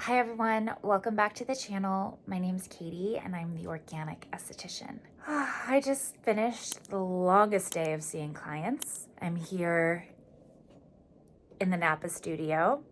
Hi everyone, welcome back to the channel. My name's Katie and I'm the organic esthetician. I just finished the longest day of seeing clients. I'm here in the Napa studio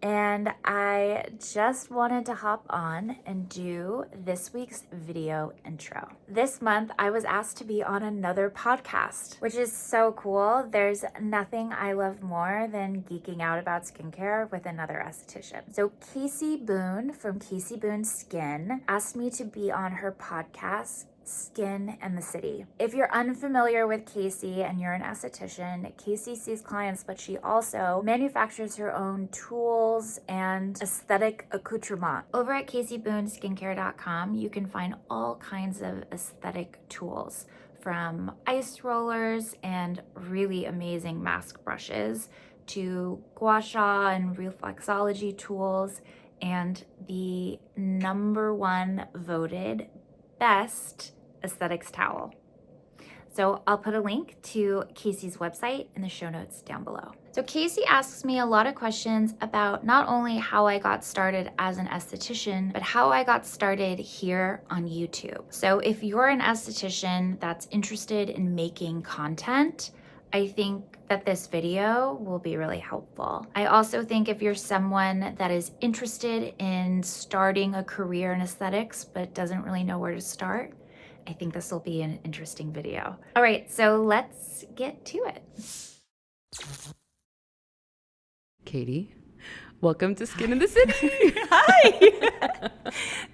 and I just wanted to hop on and do this week's video intro. This month, I was asked to be on another podcast, which is so cool. There's nothing I love more than geeking out about skincare with another esthetician. So Kasey Boone from Kasey Boone Skin asked me to be on her podcast, Skin and the City. If you're unfamiliar with Kasey and you're an esthetician, Kasey sees clients, but she also manufactures her own tools and aesthetic accoutrement. Over at KaseyBooneSkincare.com, you can find all kinds of aesthetic tools, from ice rollers and really amazing mask brushes to gua sha and reflexology tools, and the #1 voted best aesthetics towel. So I'll put a link to Kasey's website in the show notes down below. So Kasey asks me a lot of questions about not only how I got started as an esthetician, but how I got started here on YouTube. So if you're an esthetician that's interested in making content, I think that this video will be really helpful. I also think if you're someone that is interested in starting a career in aesthetics but doesn't really know where to start, I think this will be an interesting video. All right, so let's get to it. Katie, welcome to Skin in the City. Hi.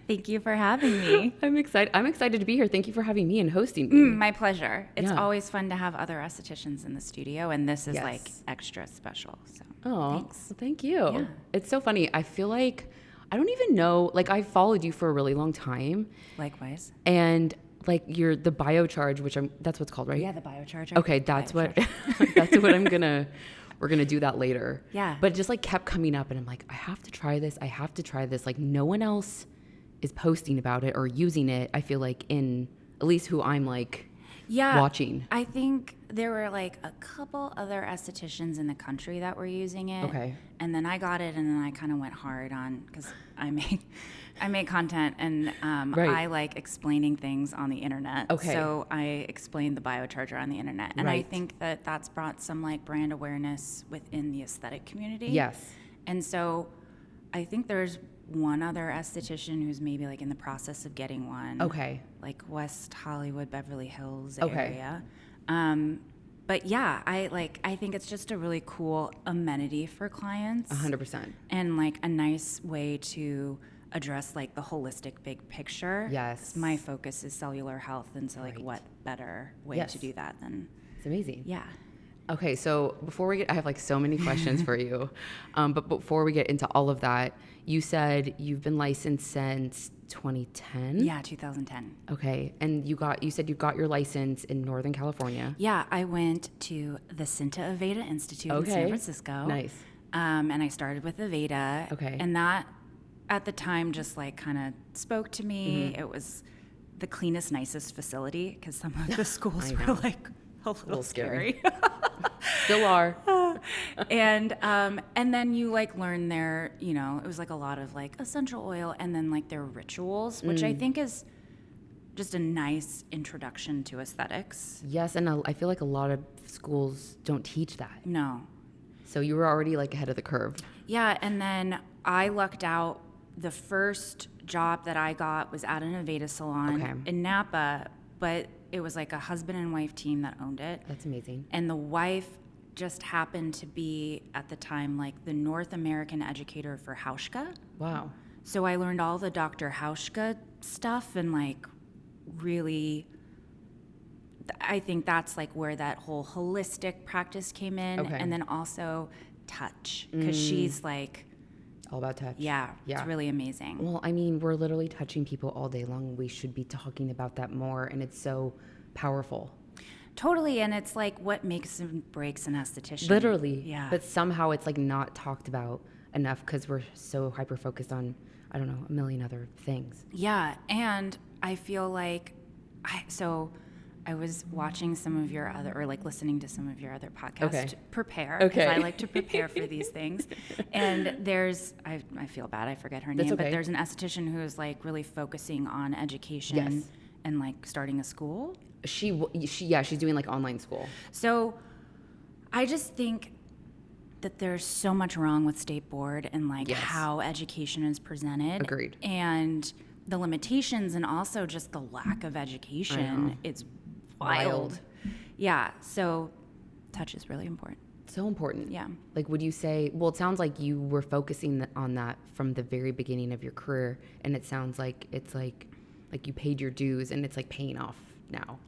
Thank you for having me. I'm excited to be here. Thank you for having me and hosting me. My pleasure. It's Yeah. always fun to have other estheticians in the studio, and this is Yes. like extra special. So Oh, thanks. thank you. Yeah. It's so funny. I feel like I don't even know. Like I followed you for a really long time, Likewise. and like you're the biocharge, which that's what's called, right? Yeah, the biocharger. Okay, that's what that's what we're gonna do that later. Yeah. But it just like kept coming up and I'm like, I have to try this. Like no one else is posting about it or using it. I feel like in at least who I'm like watching. I think there were like a couple other estheticians in the country that were using it. Okay. And then I got it, and then I kind of went hard on, because I make content, and Right. I like explaining things on the internet. Okay. So I explained the biocharger on the internet, and I Right. think that that's brought some like brand awareness within the aesthetic community. Yes. And so I think there's one other esthetician who's maybe like in the process of getting one. Okay. Like West Hollywood, Beverly Hills Okay. area. But yeah, I think it's just a really cool amenity for clients. 100%. And like a nice way to address like the holistic big picture. Yes. My focus is cellular health, and so like Right. what better way Yes. to do that than, It's amazing. yeah. Okay, so before we get, I have like so many questions for you. But before we get into all of that, you said you've been licensed since 2010? Yeah, 2010. Okay, and you said you got your license in Northern California. Yeah, I went to the Cinta Aveda Institute in San Francisco. Nice. And I started with Aveda. Okay. And that, at the time, just like kind of spoke to me. Mm-hmm. It was the cleanest, nicest facility, because some of the schools I were know. like a little scary. scary. Still are. and then you like learn their, it was like a lot of like essential oil, and then like their rituals, which I think is just a nice introduction to aesthetics. Yes, and I feel like a lot of schools don't teach that. No. So you were already like ahead of the curve. Yeah, and then I lucked out. The first job that I got was at an Aveda salon in Napa, but it was like a husband and wife team that owned it. That's amazing. And the wife just happened to be, at the time, like the North American educator for Hauschka. Wow. So I learned all the Dr. Hauschka stuff, and like really, I think that's like where that whole holistic practice came in. Okay. And then also touch, because she's like, All about touch. yeah, it's really amazing. Well, I mean, we're literally touching people all day long. We should be talking about that more, and it's so powerful. Totally, and it's like what makes and breaks an esthetician. Literally. Yeah. But somehow it's like not talked about enough because we're so hyper focused on, I don't know, a million other things. Yeah, and I feel like, I was watching some of your other, or like listening to some of your other podcasts Okay. to prepare. Okay. I like to prepare for these things. And there's, I feel bad, I forget her That's name, okay. but there's an esthetician who is like really focusing on education Yes. and like starting a school. She's doing like online school. So I just think that there's so much wrong with state board and like Yes. how education is presented. Agreed. And the limitations and also just the lack of education. It's wild. Yeah. So touch is really important. So important. Yeah. Like, would you say, well, it sounds like you were focusing on that from the very beginning of your career. And it sounds like it's like you paid your dues and it's like paying off now.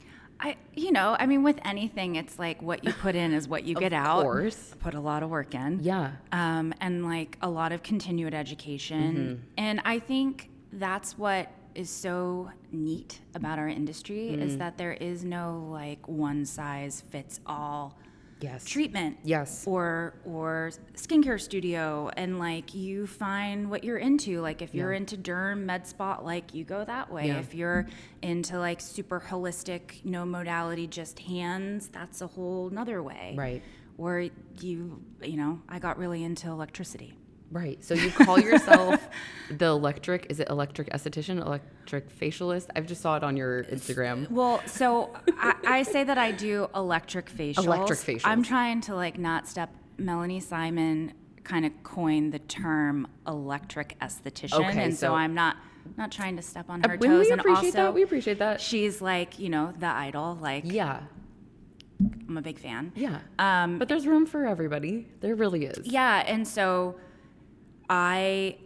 I mean, with anything, it's like what you put in is what you get out. Of course. Put a lot of work in. Yeah. And like a lot of continued education. And I think that's what is so neat about our industry is that there is no like one size fits all Yes. treatment. Yes. Or skincare studio, and like you find what you're into. Like if you're into derm, med spa, like you go that way. Yeah. If you're into like super holistic, no modality, just hands, that's a whole nother way. Right. Or I got really into electricity. Right. So you call yourself is it electric esthetician, electric facialist? I've just saw it on your Instagram. Well, so I say that I do electric facials. Electric facials. I'm trying to like not step. Melanie Simon kind of coined the term electric esthetician, Okay, and so so I'm not trying to step on her we toes. And appreciate also, that. We appreciate that. she's like the idol. Like Yeah. I'm a big fan. Yeah. But there's room for everybody. There really is. Yeah, and so I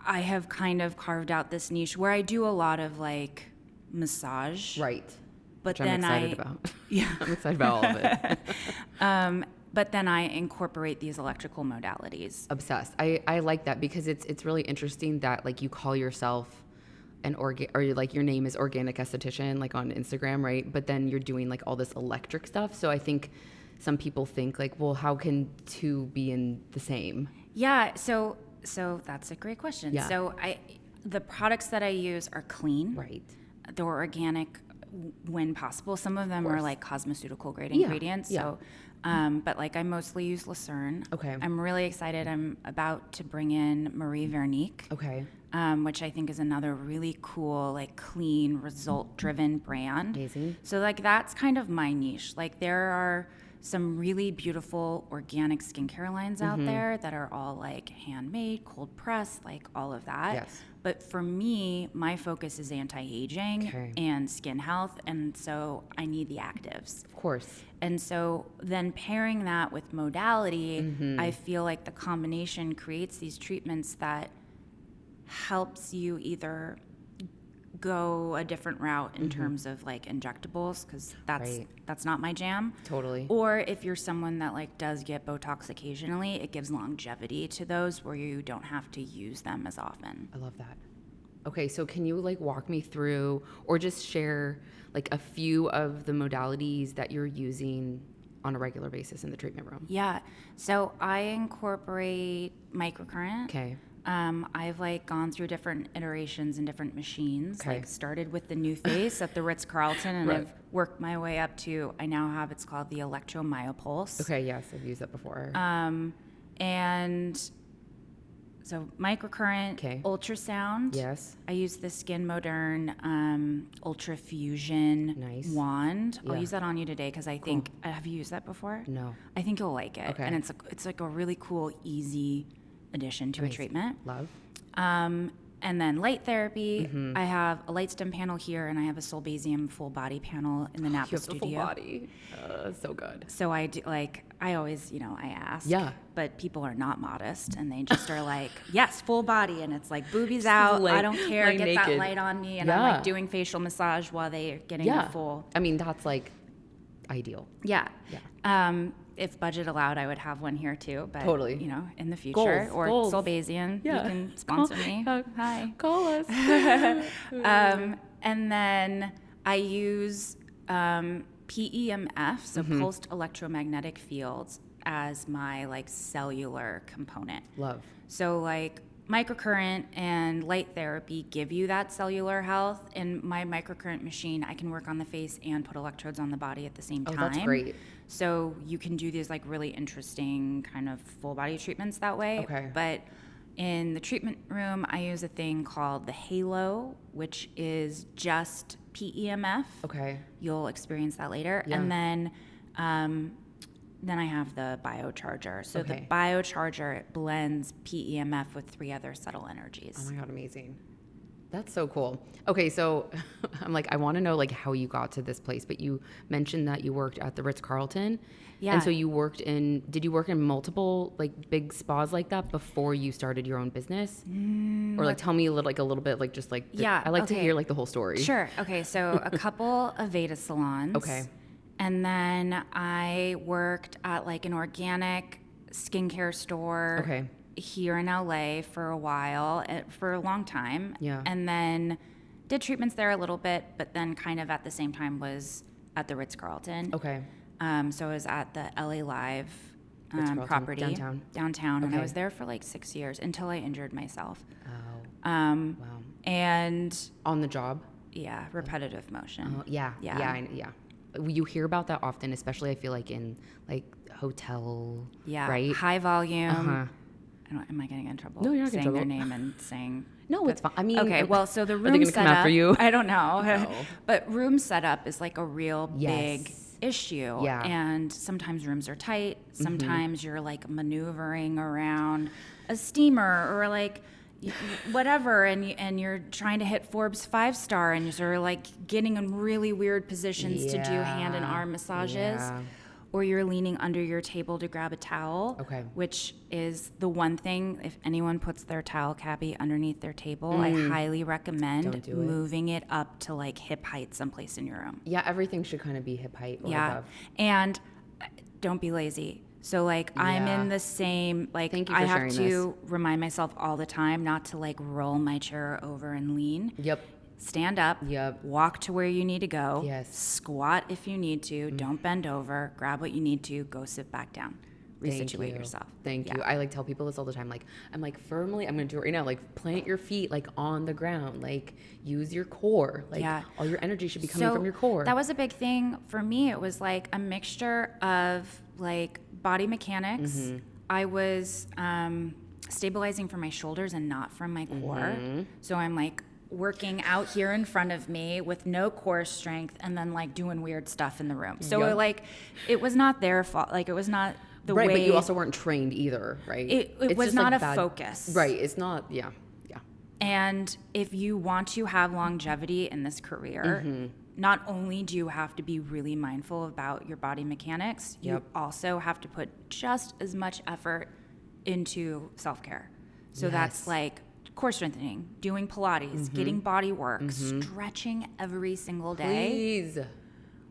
have kind of carved out this niche where I do a lot of like massage. Right. But Which then I'm excited about. Yeah. I'm excited about all of it. But then I incorporate these electrical modalities. Obsessed. I like that because it's really interesting that like you call yourself or like your name is Organic Esthetician like on Instagram, right? But then you're doing like all this electric stuff. So I think some people think like, well, how can two be in the same? Yeah, so that's a great question. Yeah. So the products that I use are clean. Right. They're organic when possible. Some of them are like cosmeceutical grade Yeah, ingredients. yeah. So but like I mostly use Lucerne. Okay. I'm really excited. I'm about to bring in Marie Vernique. Okay. Which I think is another really cool, like clean, result-driven brand. Amazing. So like that's kind of my niche. Like there are some really beautiful organic skincare lines out there that are all like handmade, cold pressed, like all of that. Yes. But for me, my focus is anti-aging and skin health, and so I need the actives. Of course. And so then pairing that with modality, I feel like the combination creates these treatments that helps you either go a different route in terms of like injectables, because that's not my jam. Totally. Or if you're someone that like does get Botox occasionally, it gives longevity to those where you don't have to use them as often. I love that. Okay, so can you like walk me through or just share like a few of the modalities that you're using on a regular basis in the treatment room? Yeah. So I incorporate microcurrent. Okay. I've like gone through different iterations and different machines. Okay. Like started with the New Face at the Ritz-Carlton, and Right. I've worked my way up to I now have it's called the Electromyopulse. Okay, yes, I've used that before. And so microcurrent, Okay. ultrasound. Yes. I use the Skin Modern Ultra Fusion Nice. wand. I'll Yeah. use that on you today because I think have you used that before? No. I think you'll like it. Okay. And it's like a really cool, easy addition to a Nice. treatment. Love. And then light therapy. I have a light stem panel here, and I have a Solbasium full body panel in the Napa You have the full studio. body. So good. So I do I always I ask. Yeah. But people are not modest, and they just are like, yes, full body, and it's like boobies out. I don't care. like Get that naked. light on me, and I'm Yeah. like doing facial massage while they're getting Yeah. a full. I mean, that's like ideal. Yeah. Yeah. If budget allowed, I would have one here too. But Totally. in the future, Goals. Solbasian, Yeah. you can sponsor me. Hi. Call us. And then I use PEMF, so pulsed electromagnetic fields, as my like cellular component. Love. So like microcurrent and light therapy give you that cellular health. In my microcurrent machine, I can work on the face and put electrodes on the body at the same time. Oh, that's great. So you can do these like really interesting kind of full body treatments that way. Okay. But in the treatment room, I use a thing called the Halo, which is just PEMF. Okay. You'll experience that later. Yeah. And then I have the biocharger. So Okay. the biocharger, it blends PEMF with 3 other subtle energies. Oh my God, amazing. That's so cool. Okay, so I'm like, I want to know like how you got to this place, but you mentioned that you worked at the Ritz-Carlton. Yeah. And so did you work in multiple like big spas like that before you started your own business? Or like tell me a little bit like just like, Yeah, I like to okay. hear like the whole story. Sure. Okay, so a couple of Veda salons. Okay. And then I worked at like an organic skincare store Okay. here in LA for a while, for a long time. Yeah. And then did treatments there a little bit, but then kind of at the same time was at the Ritz-Carlton. Okay. So I was at the LA Live Ritz-Carlton, property. downtown. And I Okay. was there for like 6 years until I injured myself. Oh, Wow. And on the job? yeah, repetitive motion. Oh, yeah. Yeah. Yeah. You hear about that often, especially I feel like in like hotel, Yeah, right? high volume. Uh-huh. Am I getting in trouble? No, you're not saying getting in their trouble. name and saying. No, it's fine. I mean, Okay, well, so the are they room gonna come setup. after you? I don't know, No. but room setup is like a real Yes. big issue. Yeah. And sometimes rooms are tight. Sometimes you're like maneuvering around a steamer or like whatever, and you're trying to hit Forbes 5-star, and you're sort of like getting in really weird positions to do hand and arm massages. Yeah. Or you're leaning under your table to grab a towel, Okay. which is the one thing, if anyone puts their towel cappy underneath their table, I highly recommend Don't do it. moving it up to like hip height someplace in your room. Yeah, everything should kind of be hip height or Yeah. above. And don't be lazy. So like I'm Yeah. in the same, like Thank you I for have sharing to remind myself all the time not to like roll my chair over and lean. Yep. Stand up, Yep. walk to where you need to go, Yes. squat if you need to, don't bend over, grab what you need to, go sit back down, resituate yourself. Thank Yeah. you. I like tell people this all the time. Like, I'm like firmly, I'm going to do it right now. Like plant your feet like on the ground, like use your core. Like Yeah. all your energy should be coming from your core. That was a big thing for me. It was like a mixture of like body mechanics. Mm-hmm. I was stabilizing from my shoulders and not from my core. Mm-hmm. So I'm like working out here in front of me with no core strength and then like doing weird stuff in the room. So Yep. like it was not their fault. Like it was not the right, way. but you also weren't trained either, right? It It's was just, not like, a focus. Right. It's not, yeah. And if you want to have longevity in this career, Mm-hmm. not only do you have to be really mindful about your body mechanics, you Yep. also have to put just as much effort into self-care. So Yes. that's like core strengthening, doing Pilates, Mm-hmm. getting body work, stretching every single day, Please.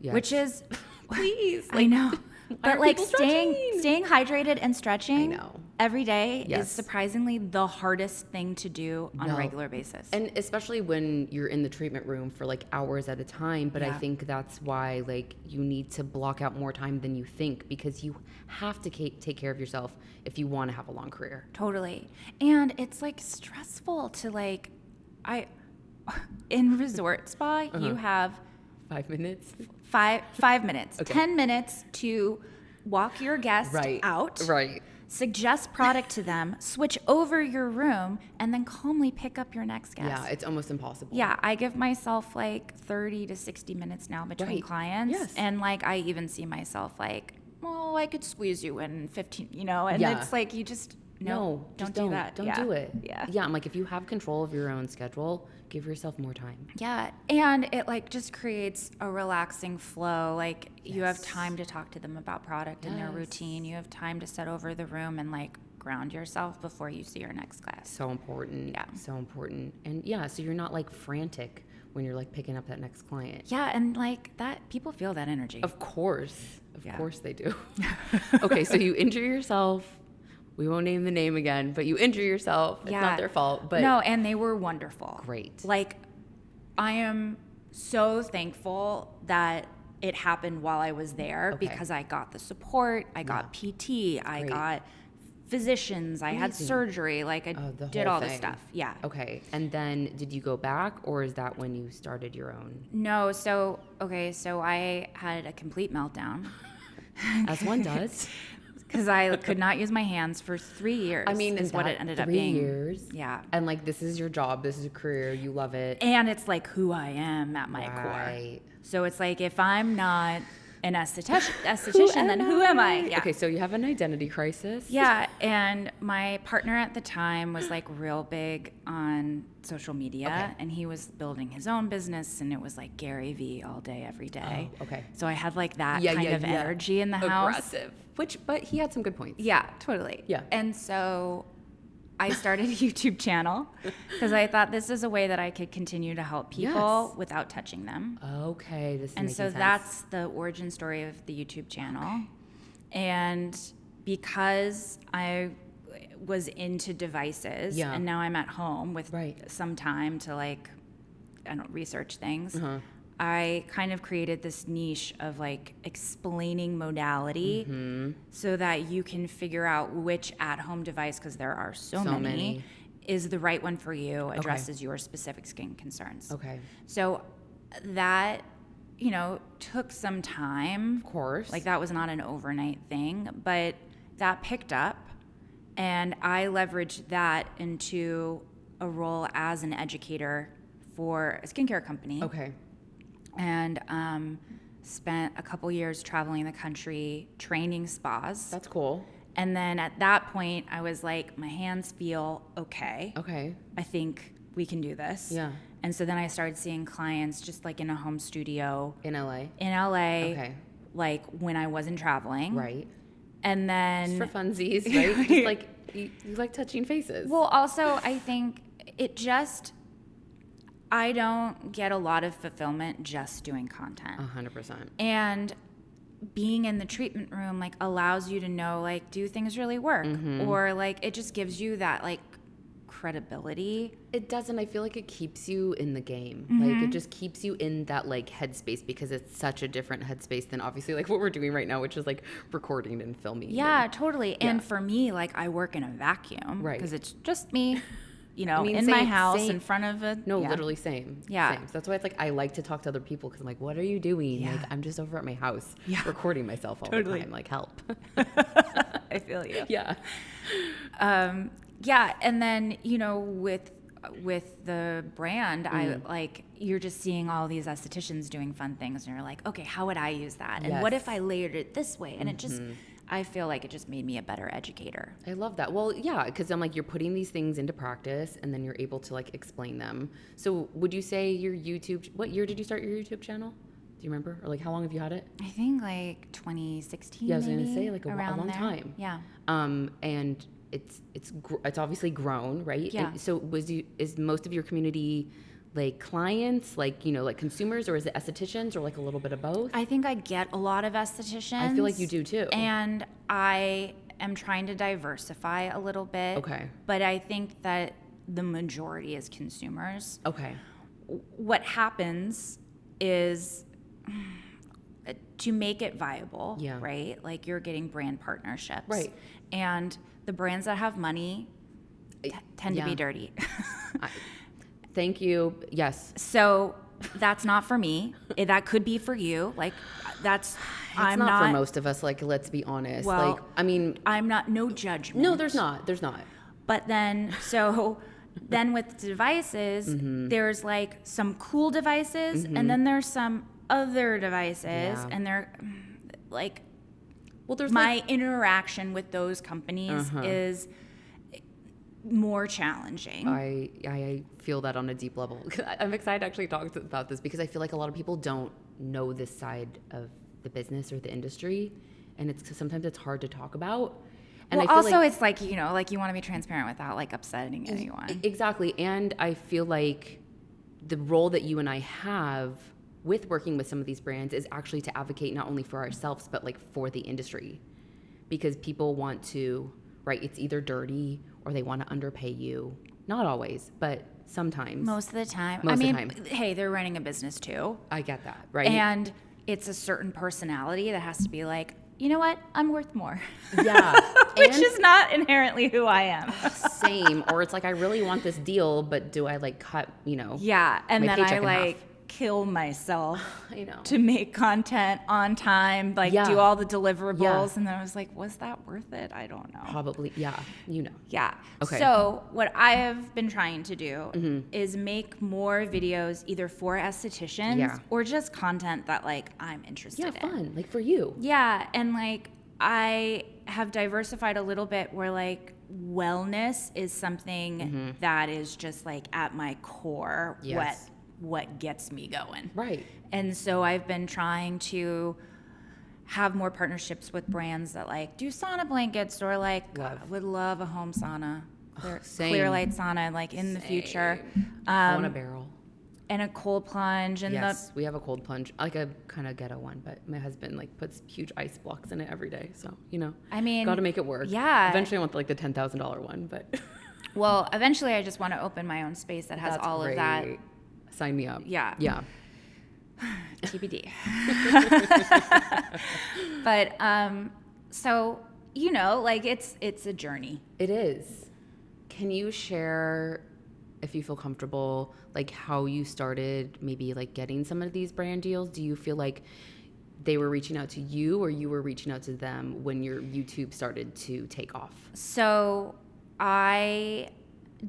Yes. which is please. I know. But are like people staying stretching? hydrated and stretching I know. every day Yes. is surprisingly the hardest thing to do on a No. regular basis. And especially when you're in the treatment room for like hours at a time. But I Yeah. think that's why like you need to block out more time than you think, because you have to take care of yourself if you want to have a long career. Totally. And it's like stressful to like in resort spa, Uh-huh. you have 5 minutes. 5 minutes, Okay. 10 minutes to walk your guest Right. out, Right. suggest product to them, switch over your room, and then calmly pick up your next guest. Yeah, it's almost impossible. Yeah, I give myself like 30 to 60 minutes now between Right. clients. Yes. And like I even see myself like, well, I could squeeze you in 15, and Yeah. it's like you just No, don't just do that. Don't Yeah. do it. Yeah. Yeah, I'm like, if you have control of your own schedule, give yourself more time. Yeah, and it like just creates a relaxing flow. Like you have Yes. time to talk to them about product and their Yes. routine. You have time to set over the room and like ground yourself before you see your next class. So important. Yeah. So important. And yeah, so you're not like frantic when you're like picking up that next client. Yeah, and like that, people feel that energy. Of course. Of Yeah. course they do. Okay, so you injure yourself. We won't name the name again, but you injure yourself. It's not their fault, but no, and they were wonderful. Great. Like, I am so thankful that it happened while I was there Okay. because I got the support, I got PT, I Great. got physicians. I had surgery. Like I the did whole all this thing. stuff. Yeah. Okay. And then did you go back, or is that when you started your own? No. So I had a complete meltdown. As one does. Because I could not use my hands for 3 years. I mean, is what it ended up 3 being. years? Yeah. And like, this is your job. This is a career. You love it. And it's like who I am at my core. Right. So it's like, if I'm not an esthetician, then who am I? Yeah. Okay, so you have an identity crisis. Yeah, and my partner at the time was like real big on social media, Okay. and he was building his own business, and it was like Gary V all day, every day. Oh, okay. So I had like that kind of energy in the house. Aggressive. But he had some good points. Yeah, totally. Yeah. And so I started a YouTube channel because I thought this is a way that I could continue to help people Yes. without touching them. Okay, this is And making so sense. that's the origin story of the YouTube channel. And because I was into devices Yeah. and now I'm at home with Right. some time to like, I don't research things. Uh-huh. I kind of created this niche of like explaining modality so that you can figure out which at-home device, because there are so many, is the right one for you, addresses your specific skin concerns. Okay. So that, you know, took some time. Of course. Like that was not an overnight thing, but that picked up, and I leveraged that into a role as an educator for a skincare company. Okay. And spent a couple years traveling the country training spas. That's cool. And then at that point, I was like, my hands feel okay. Okay. I think we can do this. Yeah. And so then I started seeing clients just like in a home studio In LA. in LA, Okay. like when I wasn't traveling. Right. And then, Just for funsies, right? Just like you like touching faces. well, also, I think it just, I don't get a lot of fulfillment just doing content. 100%. And being in the treatment room like allows you to know like, do things really work? Or like it just gives you that like credibility. It doesn't. I feel like it keeps you in the game. Like it just keeps you in that like headspace, because it's such a different headspace than obviously like what we're doing right now, which is like recording and filming. Yeah, totally. And for me, like I work in a vacuum Right. because it's just me, you know, I mean, in my same- house same. in front of a No, yeah. literally same. Yeah. Same. So that's why it's like I like to talk to other people, because I'm like, what are you doing? Yeah. Like I'm just over at my house recording myself all Totally. the time. Like help. I feel you. Yeah. Yeah, and then you know with the brand, I like you're just seeing all these estheticians doing fun things, and you're like, okay, how would I use that? And what Yes. if I layered it this way? And it just, I feel like it just made me a better educator. I love that. Well, yeah, because I'm like, you're putting these things into practice, and then you're able to like explain them. So would you say your YouTube, what year did you start your YouTube channel? Do you remember? Or like how long have you had it? I think like 2016. Yeah, I was maybe, gonna say like a around long there. time. Yeah. And it's obviously grown, right? Yeah. And so is most of your community like clients, like, you know, like consumers, or is it estheticians, or like a little bit of both? I think I get a lot of estheticians. I feel like you do too. And I am trying to diversify a little bit. Okay. But I think that the majority is consumers. Okay. What happens is to make it viable, Yeah. right? Like you're getting brand partnerships. Right. And the brands that have money tend to Yeah. be dirty. Thank you. Yes. So that's not for me. That could be for you. Like that's, It's not for most of us. Like, let's be honest. Well, like, I mean, I'm not, no judgment. no, there's not. There's not. But then, so then with devices, there's like some cool devices, and then there's some other devices, Yeah. and they're like, Well, there's my like, interaction with those companies is more challenging. I feel that on a deep level. I'm excited to actually talk about this, because I feel like a lot of people don't know this side of the business or the industry, and sometimes it's hard to talk about. And Well, I feel also like, it's like, you know, like you want to be transparent without like upsetting anyone. exactly. And I feel like the role that you and I have with working with some of these brands is actually to advocate not only for ourselves, but like for the industry, because people want to, right? It's either dirty or they want to underpay you. Not always, but sometimes. Most of the time. Most I of the mean, time. hey, they're running a business too. I get that, right? And it's a certain personality that has to be like, you know what? I'm worth more. Yeah. Which is not inherently who I am. Same. Or it's like, I really want this deal, but do I like cut, Yeah. And my then paycheck I in like half? kill myself I know. to make content on time, like Yeah. do all the deliverables. Yeah. And then I was like, was that worth it? I don't know. Probably. Yeah. Yeah. Okay. So what I have been trying to do is make more videos either for estheticians or just content that like I'm interested in. Yeah, fun. Like for you. Yeah. And like I have diversified a little bit where like wellness is something that is just like at my core Yes. what gets me going. Right. And so I've been trying to have more partnerships with brands that like do sauna blankets or like would love a home sauna, clear light sauna like in the future. I want a barrel. And a cold plunge and Yes, we have a cold plunge, like a kind of ghetto one, but my husband like puts huge ice blocks in it every day. So, I mean, got to make it work. Yeah. Eventually I want like the $10,000 one, but. Well, eventually I just want to open my own space that has all of that. Sign me up. Yeah. Yeah. TBD. But so like it's a journey. It is. Can you share, if you feel comfortable, like how you started maybe like getting some of these brand deals? Do you feel like they were reaching out to you or you were reaching out to them when your YouTube started to take off? So I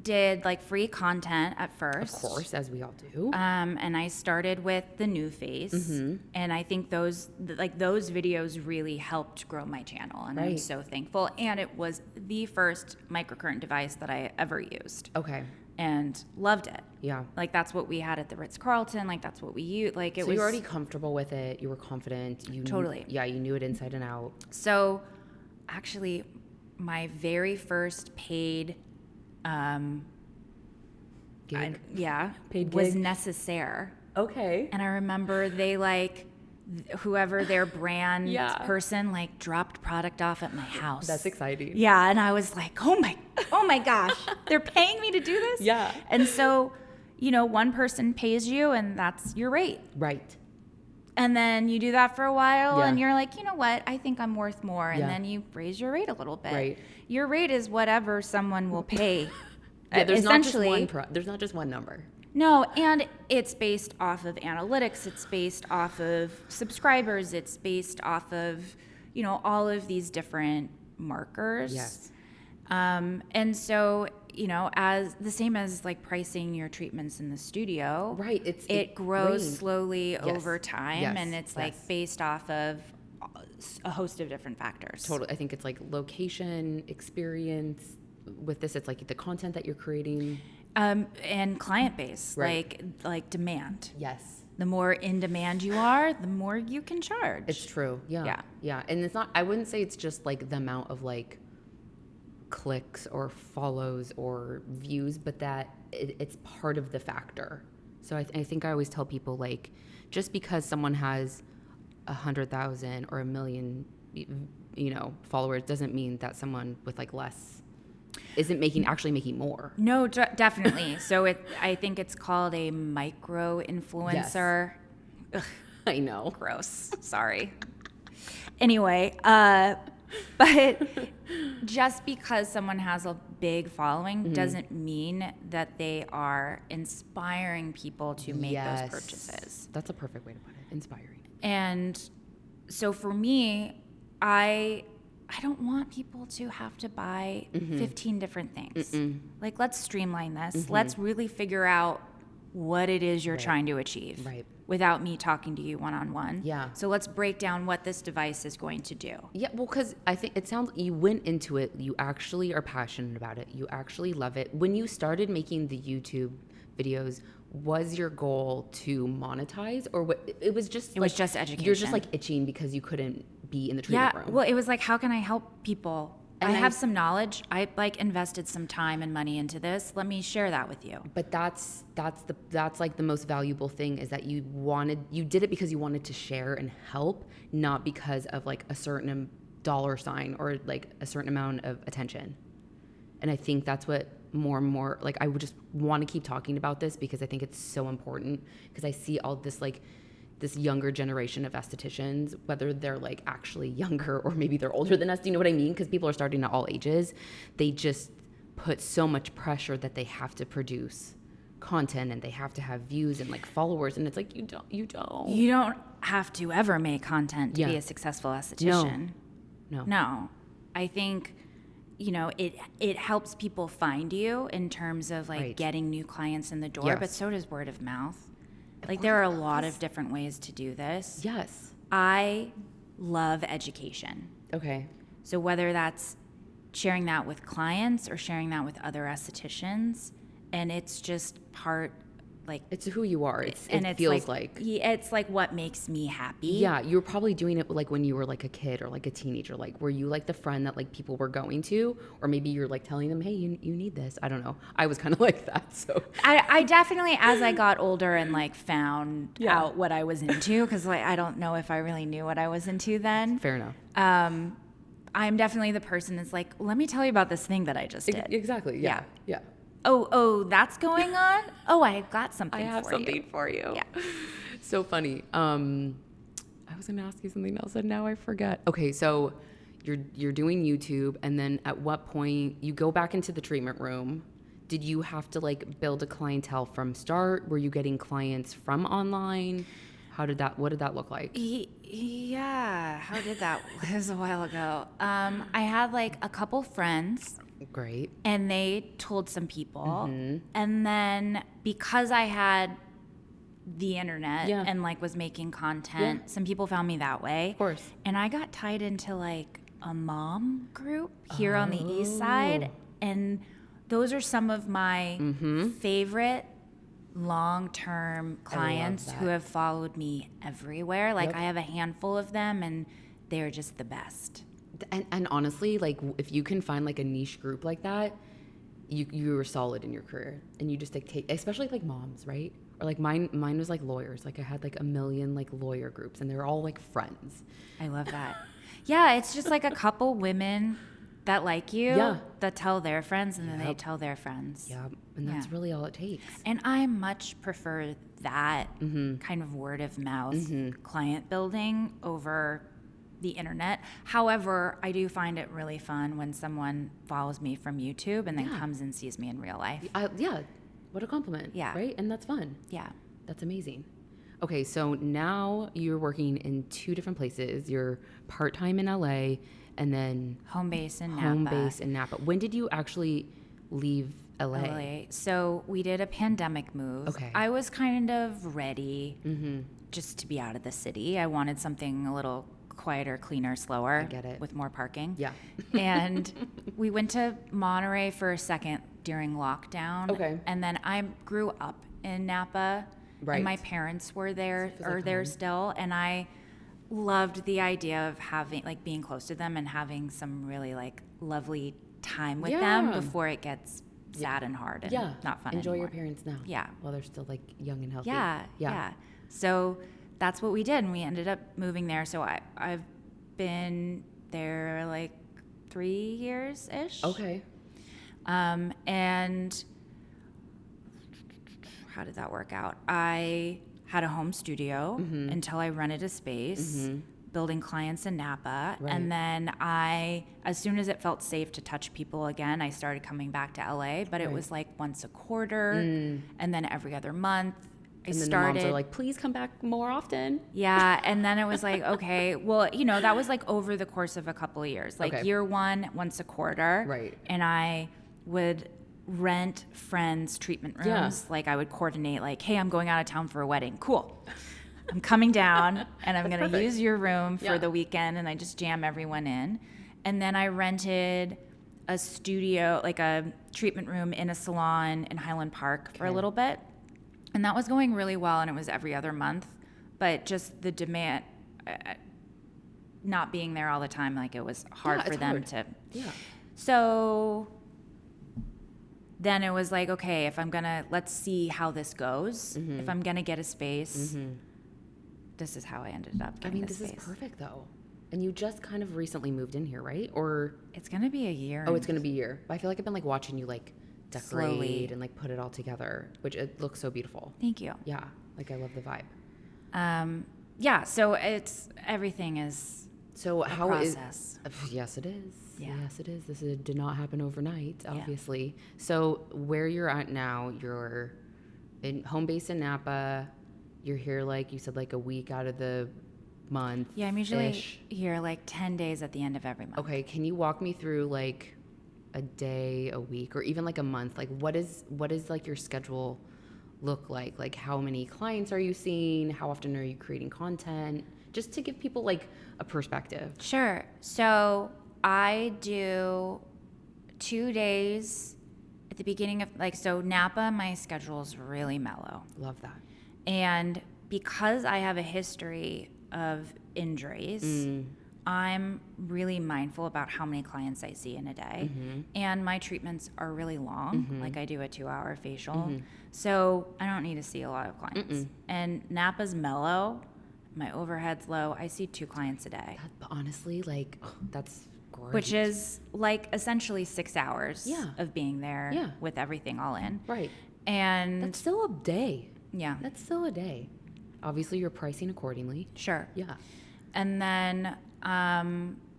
did like free content at first. Of course, as we all do. And I started with the new face, and I think those videos really helped grow my channel, and I'm so thankful. And it was the first microcurrent device that I ever used. Okay. And loved it. Yeah. Like that's what we had at the Ritz-Carlton. Like that's what we used. Like it so was. you were already comfortable with it. You were confident. Totally. You knew it inside and out. So, actually, my very first paid. Gig? Paid was Necessaire. Okay. And I remember they like whoever their brand person like dropped product off at my house. That's exciting. Yeah, and I was like, oh my gosh, they're paying me to do this? Yeah. And so, one person pays you and that's your rate. Right. And then you do that for a while and Yeah. you're like, you know what? I think I'm worth more. And Yeah. then you raise your rate a little bit. Right. Your rate is whatever someone will pay. Yeah, there's essentially. there's not just one number. No, and it's based off of analytics. It's based off of subscribers. It's based off of, all of these different markers. Yes. And so, as the same as like pricing your treatments in the studio. Right. It grows range. slowly Yes. over time, Yes. and it's like Yes. based off of a host of different factors. Totally. I think it's like location, experience. With this, it's like the content that you're creating. And client base, Right. like demand. Yes. The more in demand you are, the more you can charge. It's true. Yeah. Yeah. Yeah. And it's not, I wouldn't say it's just like the amount of like clicks or follows or views, but that it's part of the factor. So I think I always tell people like, just because someone has 100,000 or 1 million, followers doesn't mean that someone with like less isn't actually making more. No, definitely. So I think it's called a micro influencer. Ugh, I know. gross. Sorry. Anyway, but just because someone has a big following doesn't mean that they are inspiring people to make those purchases. That's a perfect way to put it. Inspiring. And so for me, I don't want people to have to buy 15 different things. Like, let's streamline this. Let's really figure out what it is you're trying to achieve without me talking to you one-on-one. Yeah. So let's break down what this device is going to do. Yeah, well, because I think it sounds, you went into it, you actually are passionate about it. You actually love it. When you started making the YouTube videos, was your goal to monetize, or what? It was just It was just education. You're just like itching because you couldn't be in the treatment room. Well, it was like, how can I help people? And I have some knowledge. I like invested some time and money into this. Let me share that with you. But that's like the most valuable thing, is that you did it because you wanted to share and help, not because of like a certain dollar sign or like a certain amount of attention. And I think that's what more and more, like, I would just want to keep talking about this because I think it's so important, because I see all this like this younger generation of estheticians, whether they're like actually younger or maybe they're older than us. Do you know what I mean? Because people are starting at all ages. They just put so much pressure that they have to produce content and they have to have views and like followers, and it's like you don't have to ever make content to be a successful esthetician. No. I think, you know, it helps people find you in terms of like getting new clients in the door, but so does word of mouth. Like there are a lot of different ways to do this. Yes. I love education. Okay. So whether that's sharing that with clients or sharing that with other estheticians, and it's just part, like, it's who you are. It it's feels it's like what makes me happy. Yeah, you were probably doing it like when you were like a kid or like a teenager. Like, were you like the friend that like people were going to, or maybe you're like telling them, hey, you need this? I don't know. I was kind of like that. So I definitely, as I got older and like found out what I was into, because like I don't know if I really knew what I was into then. Fair enough. I'm definitely the person that's like, let me tell you about this thing that I just did. Exactly. Yeah. Oh, that's going on? Oh, I got something. I have something for you. Yeah. So funny. I was going to ask you something else and now I forgot. Okay, so you're doing YouTube, and then at what point you go back into the treatment room? Did you have to like build a clientele from start? Were you getting clients from online? What did that look like? Yeah. How did that? It was a while ago. I had like a couple friends. Great. And they told some people. And then because I had the internet and like was making content, some people found me that way. Of course. And I got tied into like a mom group here on the east side. And those are some of my favorite long-term clients who have followed me everywhere. Like I have a handful of them and they're just the best. And honestly, like if you can find like a niche group like that, you were solid in your career, and you just like take, especially like moms, right? Or like mine was like lawyers. Like I had like a million like lawyer groups, and they're all like friends. I love that. Yeah, it's just like a couple women that like you, that tell their friends, and then they tell their friends. Yeah, and that's really all it takes. And I much prefer that kind of word of mouth client building over the internet. However, I do find it really fun when someone follows me from YouTube and then comes and sees me in real life. What a compliment. Yeah. Right? And that's fun. Yeah. That's amazing. Okay, so now you're working in 2 different places. You're part-time in LA and then home base in Napa. When did you actually leave LA? So we did a pandemic move. Okay. I was kind of ready just to be out of the city. I wanted something a little quieter, cleaner, slower. I get it. With more parking. Yeah. And we went to Monterey for a second during lockdown. Okay. And then I grew up in Napa. Right. And my parents were there, like there home. still. And I loved the idea of having, like, being close to them and having some really, like, lovely time with them before it gets sad and hard and not fun Enjoy anymore. your parents now. Yeah. While they're still, like, young and healthy. Yeah. So that's what we did, and we ended up moving there. So I've been there like 3 years-ish. Okay. And how did that work out? I had a home studio until I rented a space, building clients in Napa. Right. And then as soon as it felt safe to touch people again, I started coming back to LA, but it was like once a quarter and then every other month. And then the moms are like, please come back more often. Yeah, and then it was like, okay, well, you know, that was like over the course of a couple of years. Like year 1, once a quarter. Right. And I would rent friends' treatment rooms. Like I would coordinate like, hey, I'm going out of town for a wedding. Cool. I'm coming down and I'm going to use your room for the weekend, and I just jam everyone in. And then I rented a studio, like a treatment room in a salon in Highland Park for a little bit. And that was going really well, and it was every other month. But just the demand, not being there all the time, like it was hard for them to. Yeah. So then it was like, okay, if I'm gonna, let's see how this goes. If I'm gonna get a space, this is how I ended up getting this space. This is perfect though. And you just kind of recently moved in here, right? Or it's gonna be a year. Oh, it's gonna be a year. I feel like I've been like watching you like decorate slowly and like put it all together, which it looks so beautiful. Thank you. Yeah, like I love the vibe. Yeah, so everything is So a how is? process. Yes, it is. Yeah. Yes, it is. Did not happen overnight, obviously. So where you're at now, you're in home base in Napa. You're here, like you said, like a week out of the month. Yeah, I'm usually here like 10 days at the end of every month. Okay, can you walk me through like a day, a week, or even like a month? Like what is like your schedule look like? Like how many clients are you seeing? How often are you creating content? Just to give people like a perspective. Sure. So I do 2 days at the beginning of so Napa, my schedule's really mellow. Love that. And because I have a history of injuries, I'm really mindful about how many clients I see in a day. And my treatments are really long. Like I do a 2-hour facial. So I don't need to see a lot of clients. And Napa's mellow. My overhead's low. I see 2 clients a day. But honestly, like that's great. Which is like essentially 6 hours Yeah. of being there Yeah. with everything all in. right. And That's still a day. yeah, That's still a day. Obviously, you're pricing accordingly. sure. Yeah. And then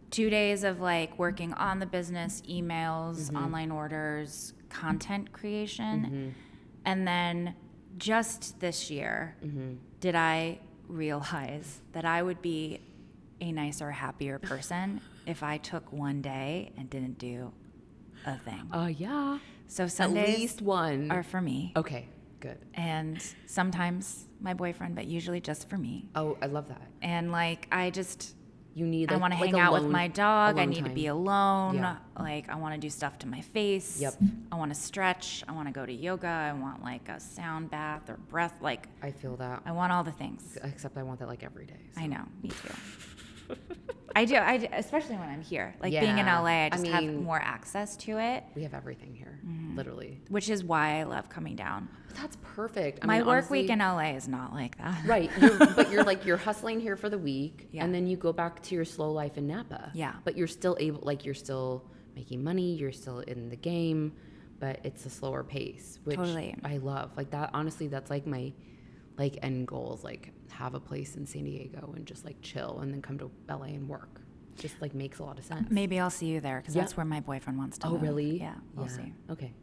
2 days of like working on the business, emails, online orders, content creation. And then just this year, did I realize that I would be a nicer, happier person if I took one day and didn't do a thing. Yeah. So At Sundays least one. are for me. Okay. Good. And sometimes my boyfriend, but usually just for me. Oh, I love that. And like I You need. I want to like hang out with alone- my dog. I alone need to time. be alone. Yeah. Like I want to do stuff to my face. Yep. I want to stretch. I want to go to yoga. I want like a sound bath or breath. Like I feel that. I want all the things. Except I want that like every day. So. I know. Me too. I do. Especially when I'm here. Like being in Yeah. LA, I just have mean- more access to it, We have everything here, literally. which is why I love coming down. But that's perfect. I My mean, work honestly- week in LA is not like that. Right. But you're hustling here for the week, Yeah. and then you go back to your slow life in Napa. Yeah. But you're still you're still making money. You're still in the game, but it's a slower pace, which Totally. I love. Like that. Honestly, that's like my end goal is like have a place in San Diego and just like chill, and then come to LA and work. Just like makes a lot of sense. Maybe I'll see you there because Yeah. that's where my boyfriend wants to Oh, move. really? Yeah, we'll see. Okay.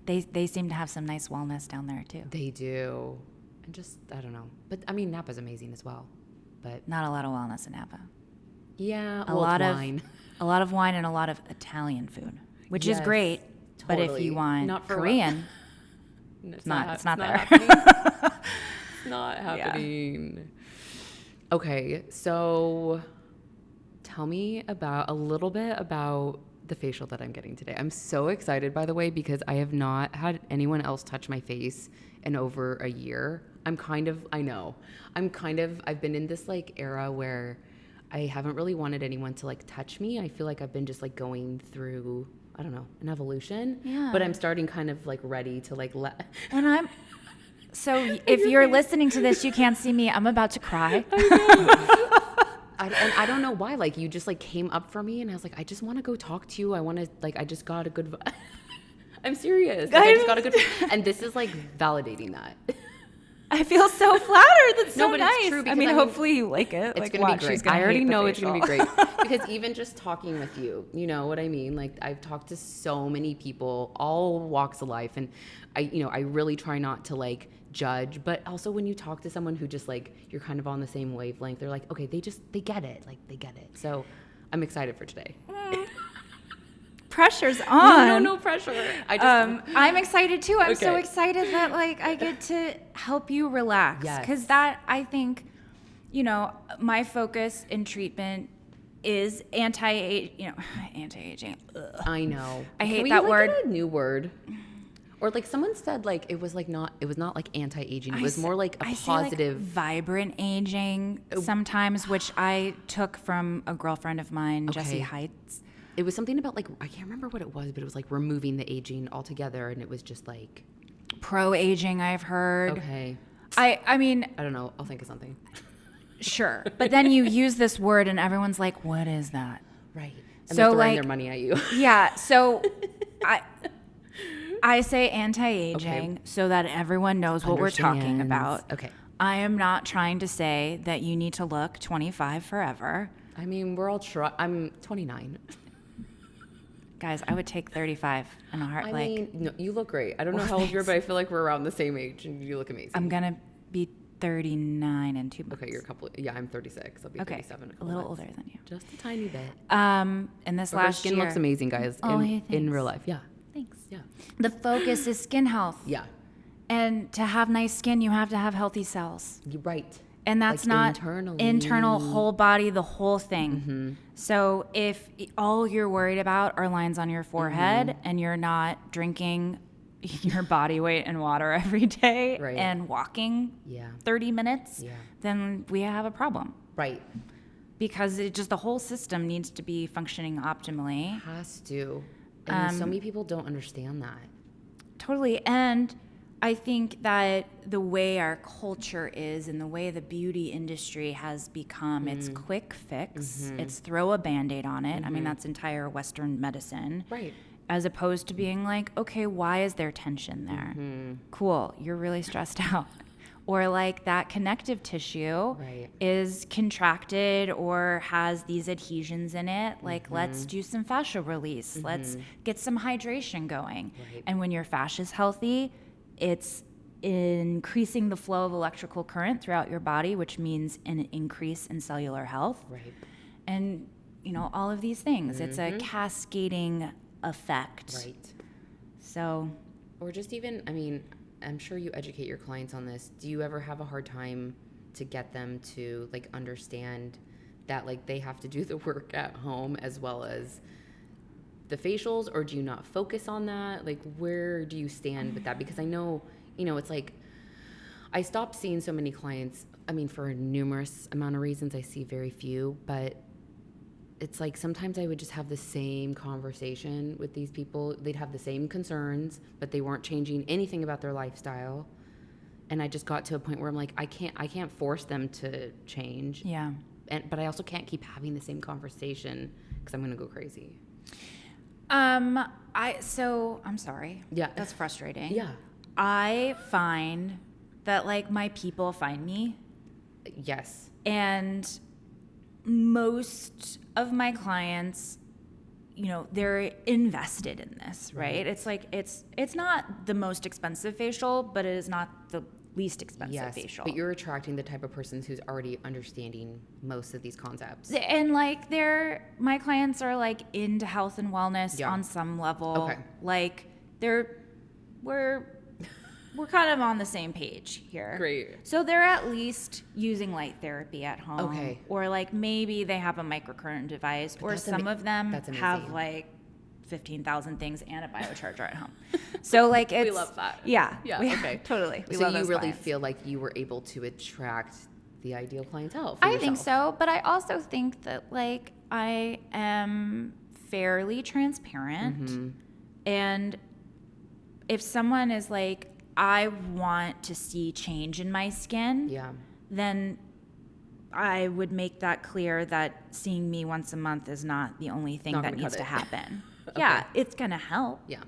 They seem to have some nice wellness down there too. They do. And just I don't know. But I mean Napa's amazing as well. But Not a lot of wellness in Napa. yeah, A well, lot it's of wine. a lot of wine and a lot of Italian food, which is Yes, great. But if totally. you want Not for Korean, It's not there. happening. It's not happening. Okay, so tell me a little bit about the facial that I'm getting today. I'm so excited, by the way, because I have not had anyone else touch my face in over a year. I've been in this like era where I haven't really wanted anyone to like touch me. I feel like I've been just like going through, I don't know, an evolution. Yeah. But I'm starting kind of like ready to like let. and I'm so if you're listening to this, you can't see me. I'm about to cry. And I don't know why. Like you just like came up for me, and I was like, I just want to go talk to you. I want to like, I just got a good. I'm serious. Like, I just got a good. And this is like validating that. I feel so flattered. That's so No, but nice. it's true I because, mean, I mean, hopefully you like it. It's Like, gonna watch, be great. she's gonna I already hate the know it's gonna be facial. great because even just talking with you, you know what I mean. Like I've talked to so many people, all walks of life, and I really try not to like judge, but also when you talk to someone who just like you're kind of on the same wavelength, they're like, okay, they get it, like they get it. So I'm excited for today. Pressure's on. No pressure. I just I'm excited too. I'm so Okay. excited that like I get to help you relax. Yes. Because that I think, my focus in treatment is anti-aging. Ugh. I know. I hate Can we, that like, word. get a new word. Or like someone said like it was not like anti-aging. It was more like a I say, like, positive. vibrant aging sometimes, which I took from a girlfriend of mine, Jessie Okay. Heights. It was something about like I can't remember what it was, but it was like removing the aging altogether, and it was just like Pro-aging, I've heard. okay. I mean, I don't know. I'll think of something. sure. But then you use this word and everyone's like, what is that? Right. And So, they're throwing like- their money at you. Yeah, so I say anti-aging Okay. so that everyone knows what we're talking Understands. about. Okay. I am not trying to say that you need to look 25 forever. I mean, we're all I'm 29. Guys, I would take 35 in a heart. I mean, no, you look great. I don't know how old you are, but I feel like we're around the same age and you look amazing. I'm going to be 39 in 2 months. Okay, you're a couple. Yeah, I'm 36. I'll be 37. A little older than you. Just a tiny bit. And this But last her skin year. looks amazing, guys. Oh, hey, in thanks. real life. Yeah. Thanks. Yeah. The focus is skin health. Yeah. And to have nice skin, you have to have healthy cells. You're right. And that's Like not internally. internal, whole body, the whole thing. So if all you're worried about are lines on your forehead and you're not drinking your body weight in water every day Right. and walking Yeah. 30 minutes, Yeah. then we have a problem. Right. Because the whole system needs to be functioning optimally. Has to. And so many people don't understand that. Totally. And I think that the way our culture is and the way the beauty industry has become, it's quick fix. It's throw a Band-Aid on it. I mean, that's entire Western medicine. Right. As opposed to being like, okay, why is there tension there? Cool. You're really stressed out. Or like that connective tissue Right. is contracted or has these adhesions in it. Like, let's do some fascia release. Let's get some hydration going. Right. And when your fascia is healthy, it's increasing the flow of electrical current throughout your body, which means an increase in cellular health. Right. And, all of these things. It's a cascading effect. Right. So, Or just even, I mean, I'm sure you educate your clients on this. Do you ever have a hard time to get them to like understand that like they have to do the work at home as well as the facials, or do you not focus on that? Like, where do you stand with that? Because I know, it's like I stopped seeing so many clients. I mean, for a numerous amount of reasons, I see very few, but it's like sometimes I would just have the same conversation with these people. They'd have the same concerns, but they weren't changing anything about their lifestyle. And I just got to a point where I'm like, I can't force them to change. yeah. But I also can't keep having the same conversation because I'm going to go crazy. I'm sorry. Yeah. That's frustrating. Yeah. I find that like my people find me, Yes. and most of my clients, they're invested in this, right? It's like it's not the most expensive facial, but it is not the least expensive facial. But you're attracting the type of person who's already understanding most of these concepts. And like my clients are like into health and wellness on some level. Okay. Like we're kind of on the same page here. Great. So they're at least using light therapy at home. Okay. Or like maybe they have a microcurrent device, or that's some of them that's have amazing. like 15,000 things and a biocharger at home. So like it's love that. Yeah. Yeah, okay. Totally. We So love you those really clients. feel like you were able to attract the ideal clientele for I think yourself. so, but I also think that like I am fairly transparent, and if someone is like, I want to see change in my skin, Yeah. then I would make that clear that seeing me once a month is not the only thing Not that gonna needs cut to it. happen. Yeah, it's gonna help, Yeah.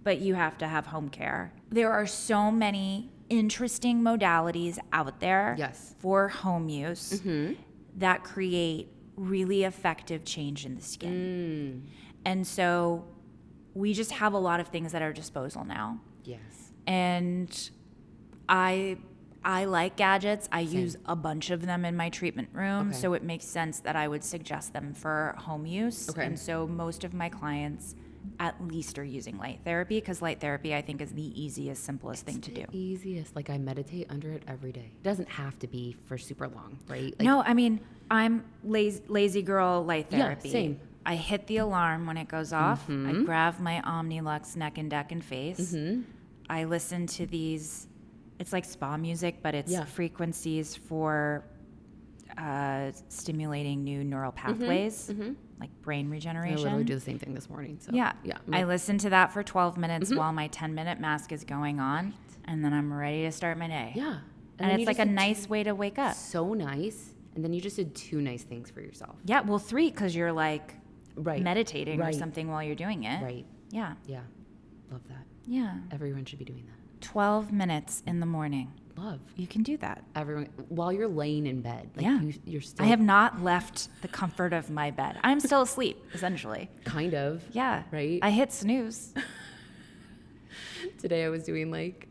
but you have to have home care. There are so many interesting modalities out there Yes. for home use that create really effective change in the skin. And so we just have a lot of things at our disposal now. Yes. And I like gadgets. I use a bunch of them in my treatment room, Okay. so it makes sense that I would suggest them for home use. Okay. And so most of my clients at least are using light therapy, because light therapy I think is the easiest, simplest thing to do. Easiest. Like I meditate under it every day. It doesn't have to be for super long, right? Like, No, I mean, I'm lazy girl light Yeah, therapy. same. I hit the alarm when it goes off. I grab my Omnilux neck and deck and face. I listen to these, it's like spa music, but it's Yeah. frequencies for stimulating new neural pathways, like brain I regeneration. literally do the same thing this morning. So Yeah. Yeah. I listen to that for 12 minutes while my 10-minute mask is going on, and then I'm ready to start my day. Yeah. And then it's you like just a did nice way to wake up. so nice. And then you just did 2 nice things for yourself. Yeah, well, 3, because you're like Right. meditating or Right. something while you're doing it. Right. Yeah. Yeah. Love that. Yeah. Everyone should be doing that. 12 minutes in the morning. Love love. You can do that. Everyone, while you're laying in bed, like Yeah. you're still I have not left the comfort of my bed. I'm still asleep, essentially. kind of. Yeah. Right? I hit snooze. Today I was doing like,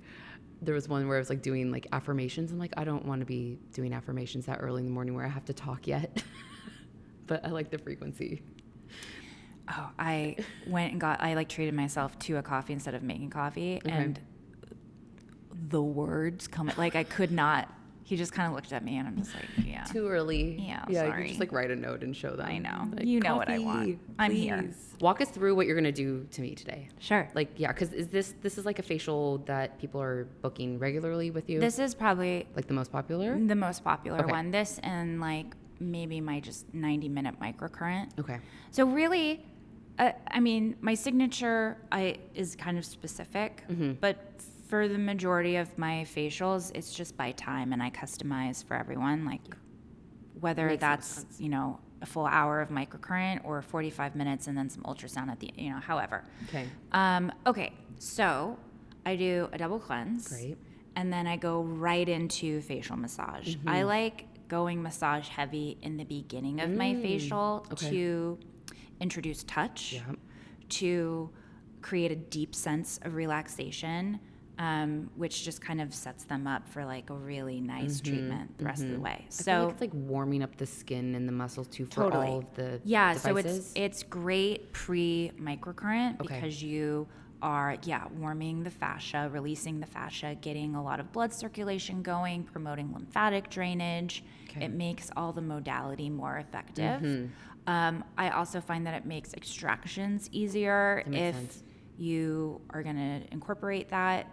there was one where I was like doing like affirmations. I'm like, I don't want to be doing affirmations that early in the morning where I have to talk yet. But I like the frequency. Oh, I went and I like treated myself to a coffee instead of making coffee. Okay. And the words come, like I could not, he just kind of looked at me and I'm just like, yeah. Too early. Yeah, You sorry. just like write a note and show them. I know. Like, You know what I "Coffee, want. I'm here." please." Walk us through what you're going to do to me today. Sure. Like, yeah, because this is like a facial that people are booking regularly with you? This is probably Like the most popular? the most popular Okay. one. This and like maybe my just 90-minute microcurrent. Okay. So really, I mean, my signature is kind of specific, but for the majority of my facials, it's just by time, and I customize for everyone. Like whether Makes that's sense. a full hour of microcurrent or 45 minutes and then some ultrasound at the however. Okay. Okay, so I do a double cleanse. Great. And then I go right into facial massage. Mm-hmm. I like going massage heavy in the beginning of my facial Okay. to introduce touch, Yeah. to create a deep sense of relaxation, which just kind of sets them up for like a really nice treatment the rest of the way. I feel So like it's like warming up the skin and the muscles too for Totally. all of the yeah, devices. so it's great pre-microcurrent Okay. because you are warming the fascia, releasing the fascia, getting a lot of blood circulation going, promoting lymphatic drainage. Okay. It makes all the modality more effective. Mm-hmm. I also find that it makes extractions easier That makes if sense. you are going to incorporate that,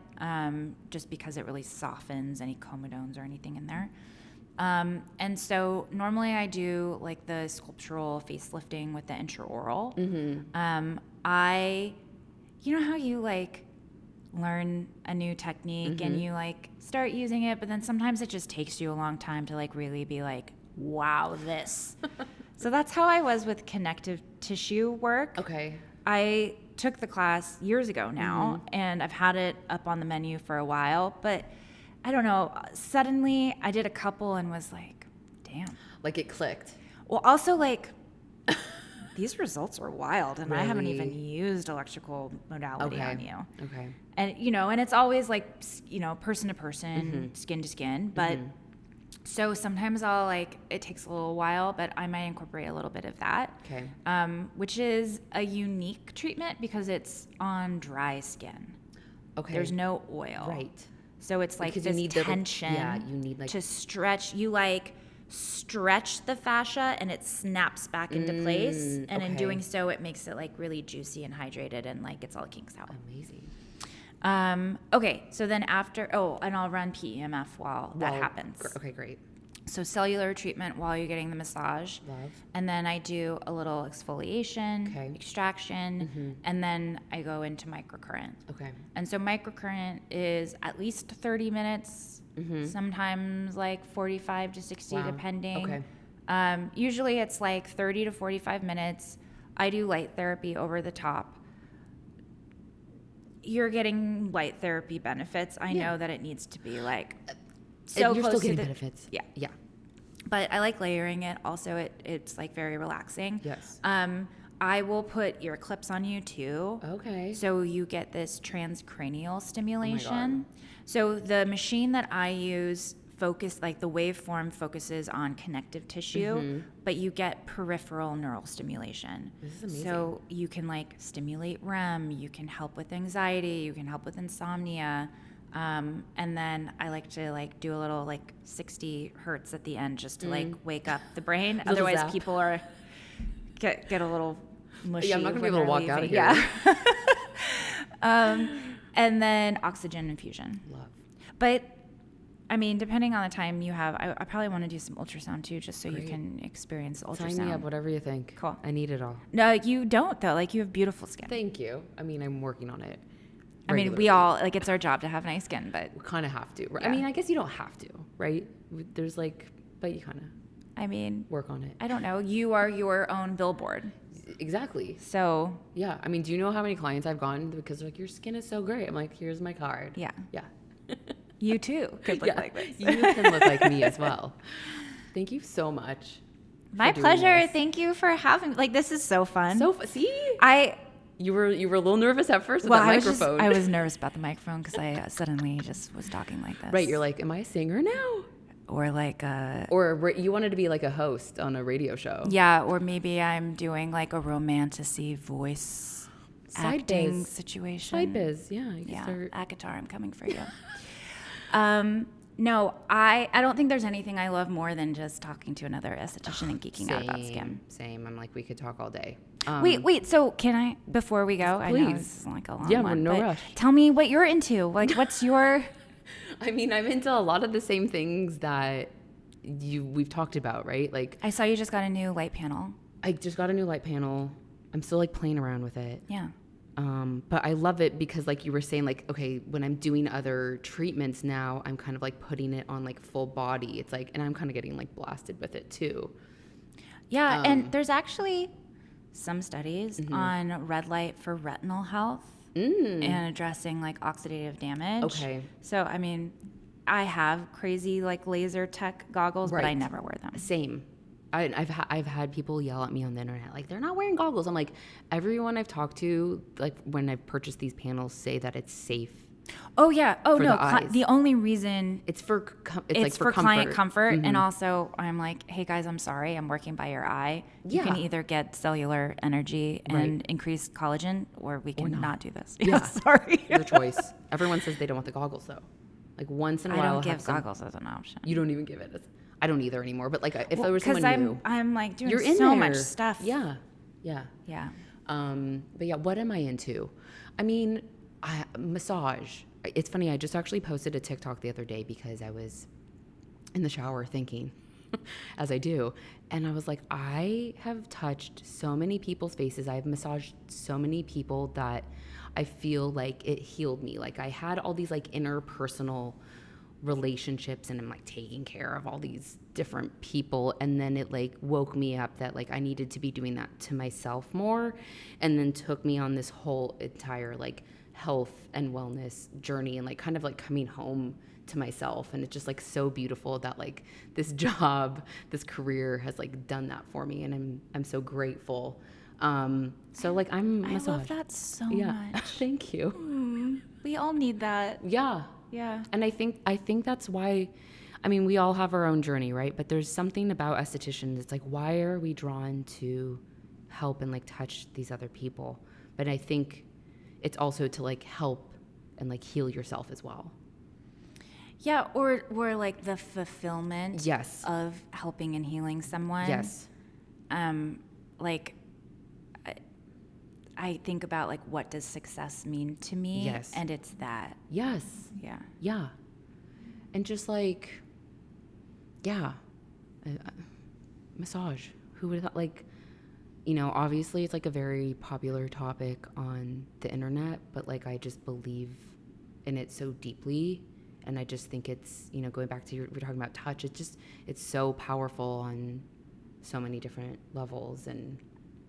just because it really softens any comedones or anything in there. And so normally I do like the sculptural facelifting with the intraoral. You know how you like learn a new technique and you like start using it, but then sometimes it just takes you a long time to like really be like, wow, this. So that's how I was with connective tissue work. Okay. I took the class years ago now, and I've had it up on the menu for a while, but I don't know, suddenly I did a couple and was like, damn. Like it clicked. Well, also like these results are wild, and I haven't even Really? used electrical modality Okay. on you. Okay. And and it's always like person to person, skin to skin, but so sometimes I'll like it takes a little while, but I might incorporate a little bit of that. Okay. Which is a unique treatment because it's on dry skin. Okay. There's no oil. Right. So it's like Because you this need the- tension you need, like- to stretch. You like stretch the fascia and it snaps back into place. And in okay. doing so, it makes it like really juicy and hydrated and like it's all kinks out. Amazing. Okay, so then after, and I'll run PEMF while that happens. Okay, great. So cellular treatment while you're getting the massage. Love. And then I do a little exfoliation, Okay. extraction, and then I go into microcurrent. Okay. And so microcurrent is at least 30 minutes, sometimes like 45 to 60 Wow. depending. Okay. Usually it's like 30 to 45 minutes. I do light therapy over the top. You're getting light therapy benefits. I know that it needs to be like so And you're close still to getting the, benefits. Yeah. Yeah. But I like layering it. Also, it's like very relaxing. Yes. I will put ear clips on you too. Okay. So you get this transcranial stimulation. Oh God. So the machine that I use the waveform focuses on connective tissue, but you get peripheral neural stimulation. This is amazing. So you can like stimulate REM, you can help with anxiety, you can help with insomnia. And then I like to like do a little like 60 hertz at the end just to like wake up the brain. Little Otherwise zap. people are get a little mushy. Yeah, I'm not gonna be when able to they're walk out of leaving. here. Yeah. And then oxygen infusion. Love. But I mean, depending on the time you have, I probably want to do some ultrasound too, just so you Great. can experience the Sign me up, ultrasound. whatever you think. Cool. I need it all. No, you don't though. Like you have beautiful skin. Thank you. I mean, I'm working on it. I mean, we regularly. all like it's our job to have nice skin, but We kind of have to. Right? Yeah. I mean, I guess you don't have to, right? There's like, but you kind of I mean, work on it. I don't know. You are your own billboard. Exactly. So Yeah. I mean, do you know how many clients I've gotten because they're like, your skin is so great? I'm like, here's my card. yeah. Yeah. You too could look like this. You can look like me as well. Thank you so much. My for doing pleasure. this. Thank you for having me. Like, this is so fun. See? I You were a little nervous at first with well, that microphone. I was nervous about the microphone because I suddenly just was talking like this. Right, you're like, am I a singer now? Or like Or you wanted to be like a host on a radio show. yeah, or maybe I'm doing like a romantasy voice Side acting biz. situation. Side biz, yeah. You can Yeah, start. at guitar, I'm coming for you. No, I don't think there's anything I love more than just talking to another esthetician and geeking out about skin. Same. I'm like, we could talk all day. Wait. So can I, before we go? I know Please. this is like a long Yeah, one. no but rush. Tell me what you're into. Like, what's your? I mean, I'm into a lot of the same things that we've talked about, right? Like, I saw you just got a new light panel. I just got a new light panel. I'm still like playing around with it. Yeah. But I love it because like you were saying, like, okay, when I'm doing other treatments now, I'm kind of like putting it on like full body. It's like, and I'm kind of getting like blasted with it too. Yeah, and there's actually some studies on red light for retinal health and addressing like oxidative damage. Okay. So, I mean, I have crazy like laser tech goggles, but I Right. never wear them. Same. I've had people yell at me on the internet like they're not wearing goggles. I'm like, everyone I've talked to, like when I've purchased these panels, say that it's safe. Oh yeah. Oh For no. the eyes. The only reason It's for it's like for client comfort, Mm-hmm. and also I'm like, hey guys, I'm sorry, I'm working by your eye. You can Yeah. either get cellular energy and Right. increase collagen, or we can not do this. Yeah. Sorry. Your choice. Everyone says they don't want the goggles though. Like once in a I while, don't I'll give have some- goggles as an option. You don't even give it. I don't either anymore. But like if there was someone new, I'm like doing you're in so there. much stuff. Yeah. Yeah. Yeah. But yeah, what am I into? I mean, massage. It's funny. I just actually posted a TikTok the other day because I was in the shower thinking, as I do, and I was like, I have touched so many people's faces. I've massaged so many people that I feel like it healed me. Like I had all these like interpersonal relationships and I'm like taking care of all these different people, and then it like woke me up that like I needed to be doing that to myself more, and then took me on this whole entire like health and wellness journey and like kind of like coming home to myself. And it's just like so beautiful that like this job, this career has like done that for me, and I'm so grateful. So like I'm I massage. love that so Yeah. much. Thank you. We all need that. Yeah. Yeah. And I think that's why, I mean, we all have our own journey, right? But there's something about estheticians. It's like, why are we drawn to help and like touch these other people? But I think it's also to like help and like heal yourself as well. Yeah, or like the fulfillment Yes. of helping and healing someone. Yes. Like I think about like what does success mean to me? Yes. And it's that. Yes. Yeah. Yeah. And just like, yeah, massage. Who would have thought, like, you know, obviously it's like a very popular topic on the internet, but like I just believe in it so deeply. And I just think it's, you know, going back to we're talking about touch, it's so powerful on so many different levels. And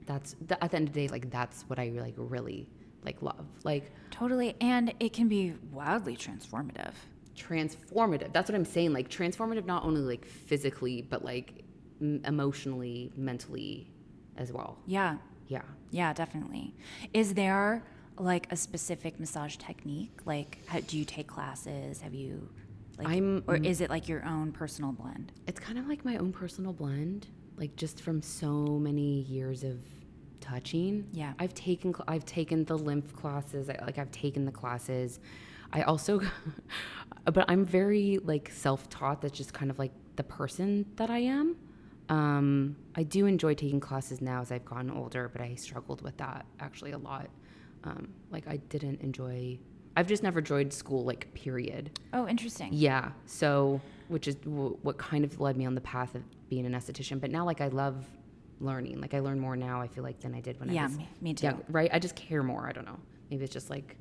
that's, at the end of the day, like that's what I like really like love. Like Totally. And it can be wildly transformative. transformative. That's what I'm saying. Like transformative, not only like physically, but like emotionally, mentally as well. Yeah. Yeah. Yeah, definitely. Is there like a specific massage technique? Like, do you take classes? Have you, like, or is it like your own personal blend? It's kind of like my own personal blend, like just from so many years of touching. Yeah. I've taken the lymph classes. I've taken the classes. I also, but I'm very like self-taught. That's just kind of like the person that I am. I do enjoy taking classes now as I've gotten older, but I struggled with that actually a lot. Like I've just never enjoyed school, like period. Oh, interesting. Yeah. So, which is what kind of led me on the path of being an esthetician. But now, like, I love learning. Like, I learn more now, I feel like, than I did when I was. Yeah, me too. Yeah, right? I just care more. I don't know. Maybe it's just, like,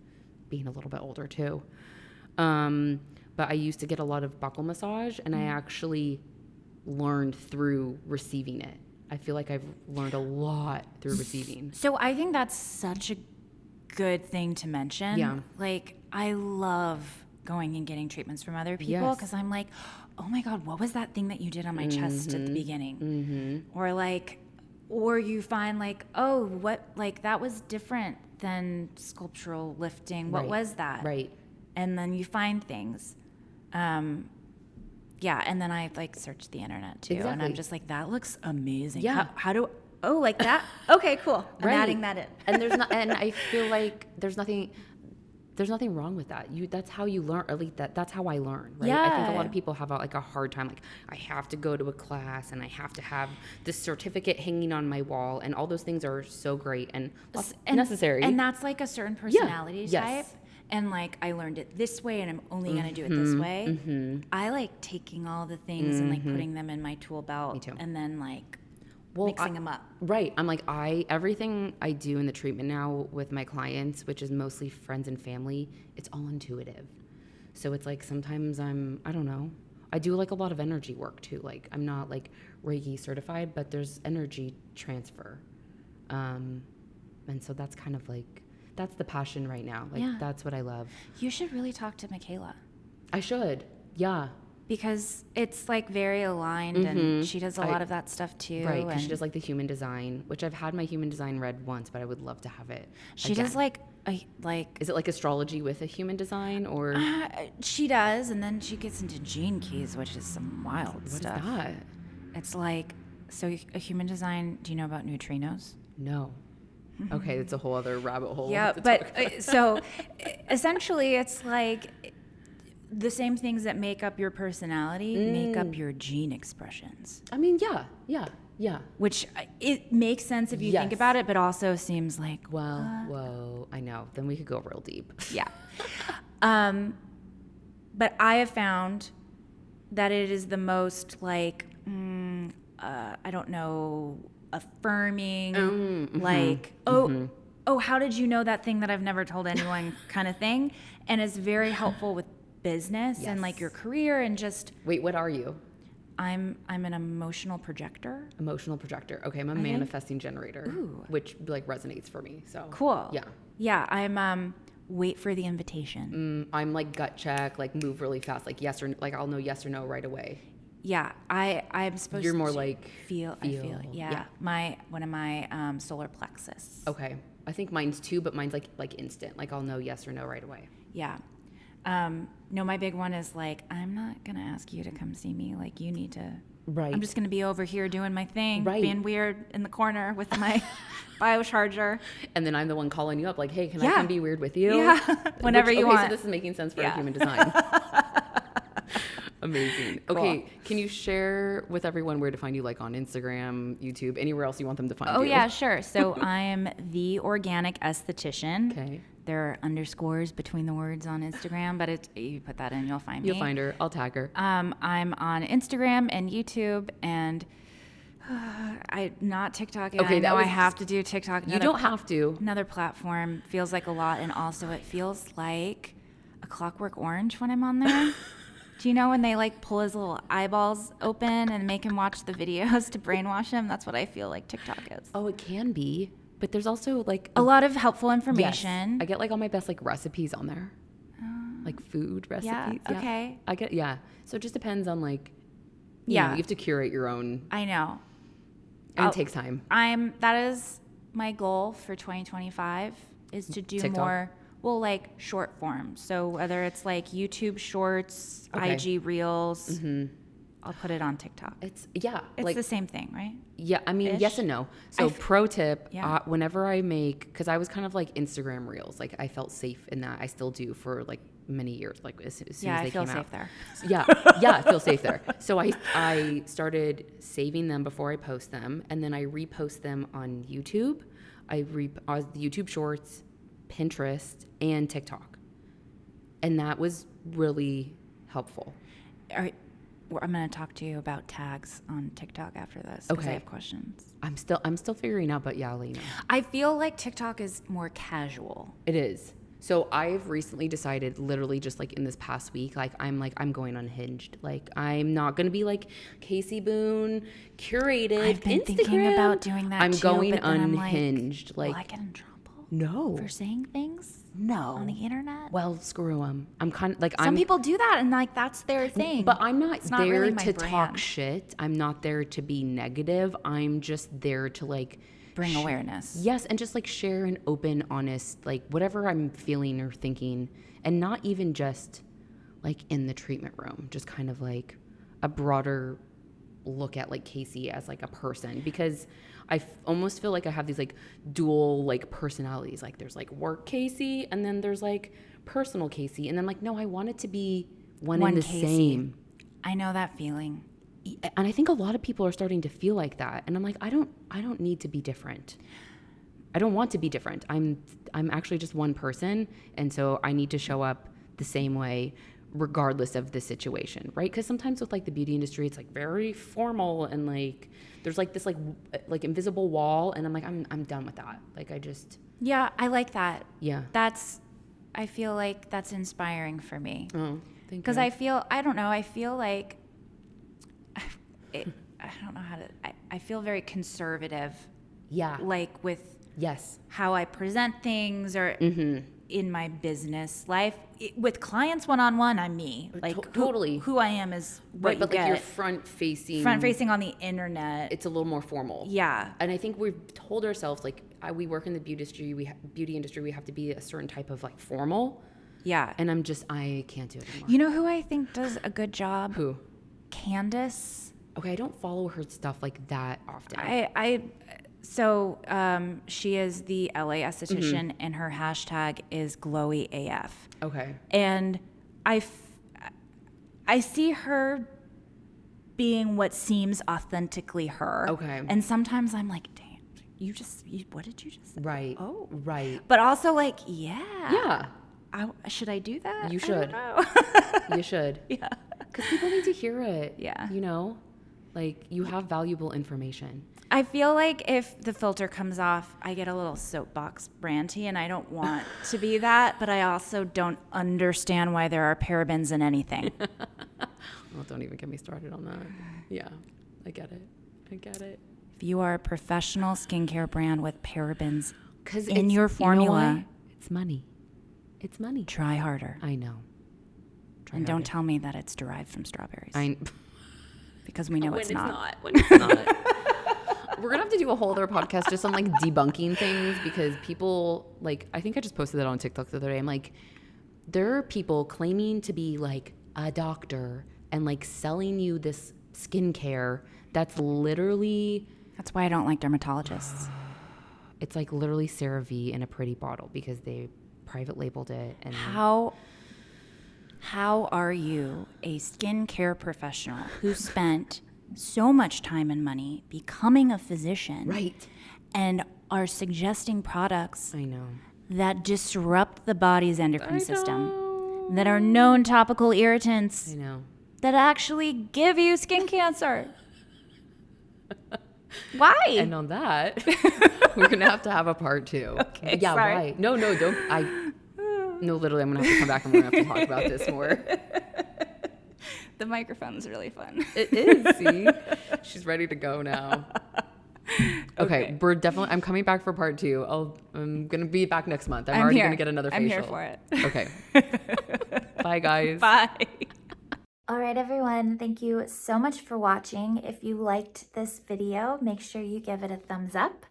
being a little bit older, too. But I used to get a lot of buccal massage, and I actually learned through receiving it. I feel like I've learned a lot through receiving. So I think that's such a good thing to mention. Yeah. Like, I love going and getting treatments from other people Yes. because I'm like, oh my God, what was that thing that you did on my chest at the beginning? Or like, or you find like, oh, what, like that was different than sculptural lifting. What was that? Right. And then you find things. Yeah, and then I like searched the internet too, and I'm Exactly. just like, that looks amazing. Yeah. How do? Oh, like that? Okay, cool. I'm Right. adding that in. And there's not, and I feel like there's nothing wrong with that. That's how you learn, or at least that's how I learn, right? I think a lot of people have like a hard time, like I have to go to a class and I have to have this certificate hanging on my wall, and all those things are so great and necessary. And that's like a certain personality Yes. type. And like I learned it this way, and I'm only gonna do it this way. I like taking all the things and like putting them in my tool belt, Me too. and then like Well, mixing them up. Right. I'm like, everything I do in the treatment now with my clients, which is mostly friends and family, it's all intuitive. So it's like sometimes I don't know. I do like a lot of energy work too. Like I'm not like Reiki certified, but there's energy transfer. And so that's kind of like, that's the passion right now. Like that's what I love. You should really talk to Michaela. I should. Yeah. Because it's like very aligned, and she does a lot of that stuff too. Right. Because And she does like the human design, which I've had my human design read once, but I would love to have it. she again. does like Is it like astrology with a human design, or she does, and then she gets into gene keys, which is some wild what is stuff. that? It's like, so a human design. Do you know about neutrinos? No. Okay, it's a whole other rabbit hole. Yeah, to but talk about. so essentially, it's like the same things that make up your personality make up your gene expressions. I mean, yeah. Which it makes sense if you think Yes. about it, but also seems like, Well, whoa, I know. Then we could go real deep. yeah. But I have found that it is the most like, I don't know, affirming, like, oh, how did you know that thing that I've never told anyone kind of thing? And it's very helpful with business and like your career and just, Wait, what are you? I'm an emotional projector. Emotional projector. Okay, I'm a manifesting generator, which like resonates for me. So Cool. Yeah. Yeah, I'm wait for the invitation. I'm like gut check, like move really fast, like yes or like I'll know yes or no right away. Yeah, I'm supposed to. You're more like feel. I feel it. Yeah. yeah. One of my solar plexus. Okay, I think mine's too, but mine's like instant. Like I'll know yes or no right away. Yeah. No, my big one is like, I'm not gonna ask you to come see me. Like you need to. Right. I'm just gonna be over here doing my thing, Right. being weird in the corner with my biocharger. And then I'm the one calling you up, like, hey, can I come be weird with you? Yeah, whenever you want. So this is making sense for a human design. Amazing. Cool. Okay, can you share with everyone where to find you, like on Instagram, YouTube, anywhere else you want them to find you? Oh yeah, sure. So I'm the organic esthetician. Okay. There are underscores between the words on Instagram, but you put that in, you'll find me. You'll find her. I'll tag her. I'm on Instagram and YouTube, and I not TikTok. And Okay, I that know I was- have to do TikTok. You don't have to. Another platform feels like a lot, and also it feels like a Clockwork Orange when I'm on there. Do you know when they like pull his little eyeballs open and make him watch the videos to brainwash him? That's what I feel like TikTok is. Oh, it can be, but there's also like A lot of helpful yes. information. I get like all my best like recipes on there, like food recipes. Yeah, okay. I get So it just depends on like. You Yeah. know, you have to curate your own, I know. and it takes time. That is my goal for 2025 is to do TikTok? more, well, like short form. So whether it's like YouTube shorts, Okay. IG reels, I'll put it on TikTok. It's It's like the same thing, right? yeah. I mean, yes and no. So pro tip: Yeah. whenever I make, because I was kind of like Instagram reels, like I felt safe in that. I still do for like many years. Like as soon Yeah, as I they feel came safe out. there. Yeah, I feel safe there. So I started saving them before I post them, and then I repost them on YouTube. YouTube Shorts, Pinterest, and TikTok, and that was really helpful. I'm going to talk to you about tags on TikTok after this because I Okay. have questions. I'm still figuring out, but yeah, I'll let you know. I feel like TikTok is more casual. It is. So I've recently decided, literally just like in this past week, I'm going unhinged. Like I'm not gonna be like Kasey Boone curated I've been Instagram. thinking about doing that I'm too, going but then I'm unhinged. Will I Like get in trouble? No. for saying things No. on the internet? Well, screw them. I'm kind of like, Some people do that, and like that's their thing. but I'm not It's not there really my to brand. talk shit. I'm not there to be negative. I'm just there to like Bring awareness. Yes, and just like share an open, honest, like whatever I'm feeling or thinking, and not even just like in the treatment room, just kind of like a broader look at like Kasey as like a person, because I almost feel like I have these like dual like personalities. Like there's like work Kasey, and then there's like personal Kasey, and I'm like, no, I want it to be one and the Kasey. same. I know that feeling. And I think a lot of people are starting to feel like that, and I'm like, I don't need to be different. I don't want to be different. I'm actually just one person, and so I need to show up the same way regardless of the situation, right? Because sometimes with like the beauty industry, it's like very formal, and like there's like this like invisible wall, and I'm like, I'm done with that. Like I just Yeah, I like that. yeah. I feel like that's inspiring for me. Oh, thank you. Because I feel like I don't know how to. I feel very conservative, yeah, like with yes, how I present things or in my business life. With clients one-on-one, I'm me. Like totally. who I am is what right. you But get. like you're front facing on the internet. it's a little more formal. Yeah. And I think we've told ourselves like we work in the beauty industry. We have to be a certain type of like formal. Yeah. And I can't do it anymore. You know who I think does a good job? Who? Candace. Okay, I don't follow her stuff like that often. So she is the LA esthetician, and her hashtag is glowy AF. Okay. And I see her being what seems authentically her. Okay. And sometimes I'm like, damn, what did you just say? Right. Oh. Right. But also like, yeah. Yeah. Should I do that? You should. I don't know. You should. Yeah. Because people need to hear it. Yeah. You know? Like, you have valuable information. I feel like if the filter comes off, I get a little soapbox ranty, and I don't want to be that, but I also don't understand why there are parabens in anything. Well, don't even get me started on that. Yeah. I get it. If you are a professional skincare brand with parabens Because in your formula, it's money. It's money. try harder. I know. And don't tell me that it's derived from strawberries. Because we know When it's not. When it's not. We're gonna have to do a whole other podcast just on like debunking things, because people like, I think I just posted that on TikTok the other day. I'm like, there are people claiming to be like a doctor and like selling you this skincare that's literally, That's why I don't like dermatologists. it's like literally CeraVe in a pretty bottle because they private labeled it. And How are you, a skincare professional who spent so much time and money becoming a physician, right, and are suggesting products I know, that disrupt the body's endocrine system, that are known topical irritants, I know. that actually give you skin cancer? Why? And on that, we're gonna have to have a part 2. Okay, yeah, sorry. why? No, don't. No, literally, I'm gonna have to come back and we're gonna have to talk about this more. The microphone's really fun. It is. See, she's ready to go now. Okay, we're definitely. I'm coming back for part 2. I'm gonna be back next month. I'm already here. gonna get another facial. I'm here for it. Okay. Bye, guys. Bye. All right, everyone, thank you so much for watching. If you liked this video, make sure you give it a thumbs up.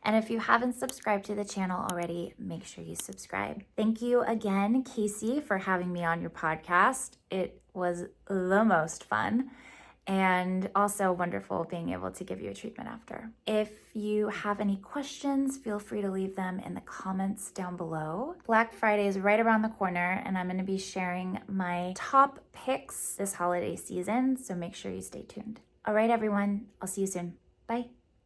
And if you haven't subscribed to the channel already, make sure you subscribe. Thank you again, Kasey, for having me on your podcast. It was the most fun, and also wonderful being able to give you a treatment after. If you have any questions, feel free to leave them in the comments down below. Black Friday is right around the corner, and I'm going to be sharing my top picks this holiday season, so make sure you stay tuned. All right, everyone, I'll see you soon. Bye.